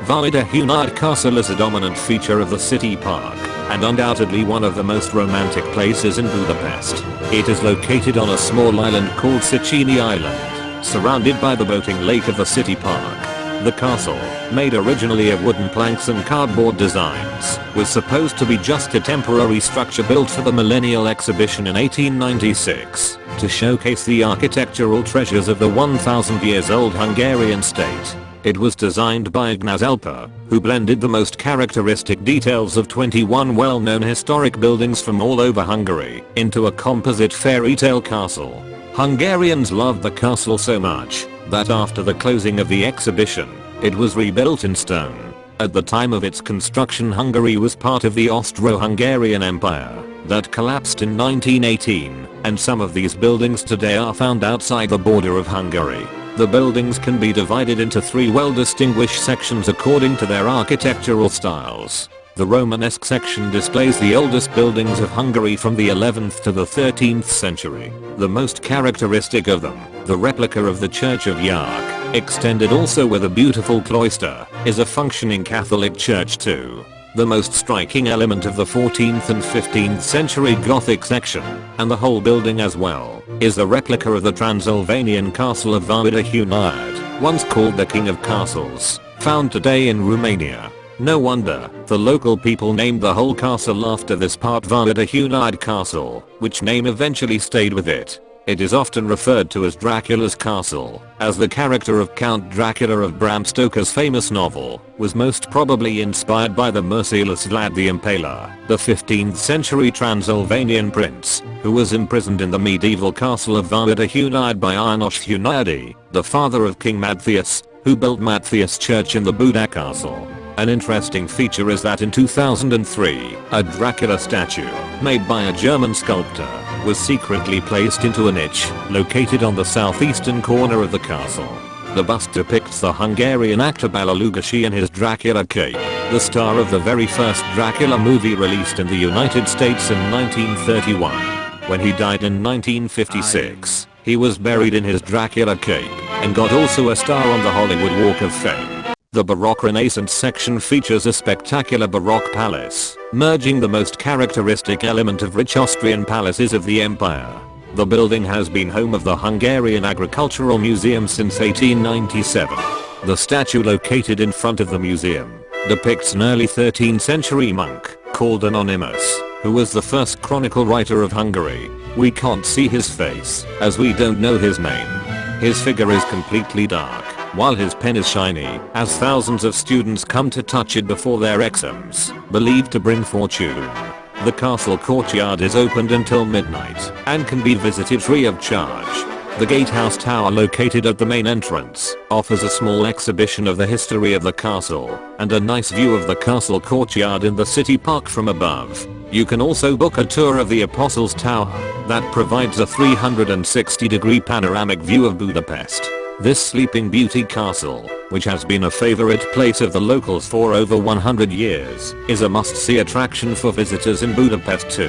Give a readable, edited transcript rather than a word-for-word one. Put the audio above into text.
Vajdahunyad Castle is a dominant feature of the city park, and undoubtedly one of the most romantic places in Budapest. It is located on a small island called Széchenyi Island, surrounded by the boating lake of the city park. The castle, made originally of wooden planks and cardboard designs, was supposed to be just a temporary structure built for the Millennial Exhibition in 1896, to showcase the architectural treasures of the 1,000 years old Hungarian state. It was designed by Ignác Alpár, who blended the most characteristic details of 21 well-known historic buildings from all over Hungary into a composite fairy tale castle. Hungarians loved the castle so much that after the closing of the exhibition, it was rebuilt in stone. At the time of its construction, Hungary was part of the Austro-Hungarian Empire that collapsed in 1918, and some of these buildings today are found outside the border of Hungary. The buildings can be divided into three well-distinguished sections according to their architectural styles. The Romanesque Section displays the oldest buildings of Hungary from the 11th to the 13th century. The most characteristic of them, the replica of the Church of Jak, extended also with a beautiful cloister, is a functioning Catholic church too. The most striking element of the 14th and 15th century Gothic section, and the whole building as well, is the replica of the Transylvanian Castle of Vajdahunyad, once called the King of Castles, found today in Romania. No wonder the local people named the whole castle after this part Vajdahunyad Castle, which name eventually stayed with it. It is often referred to as Dracula's castle, as the character of Count Dracula of Bram Stoker's famous novel was most probably inspired by the merciless Vlad the Impaler, the 15th century Transylvanian prince, who was imprisoned in the medieval castle of Vajdahunyad by Janos Hunyadi, the father of King Matthias, who built Matthias Church in the Buda Castle. An interesting feature is that in 2003, a Dracula statue, made by a German sculptor, was secretly placed into a niche located on the southeastern corner of the castle. The bust depicts the Hungarian actor Bela Lugosi in his Dracula cape, the star of the very first Dracula movie released in the United States in 1931. When he died in 1956, he was buried in his Dracula cape and got also a star on the Hollywood Walk of Fame. The Baroque-Renaissance section features a spectacular Baroque palace, merging the most characteristic element of rich Austrian palaces of the empire. The building has been home of the Hungarian Agricultural Museum since 1897. The statue located in front of the museum depicts an early 13th century monk called Anonymous, who was the first chronicle writer of Hungary. We can't see his face, as we don't know his name. His figure is completely dark, while his pen is shiny, as thousands of students come to touch it before their exams, believed to bring fortune. The castle courtyard is opened until midnight, and can be visited free of charge. The Gatehouse Tower, located at the main entrance, offers a small exhibition of the history of the castle, and a nice view of the castle courtyard in the city park from above. You can also book a tour of the Apostles' Tower, that provides a 360-degree panoramic view of Budapest. This Sleeping Beauty castle, which has been a favorite place of the locals for over 100 years, is a must-see attraction for visitors in Budapest too.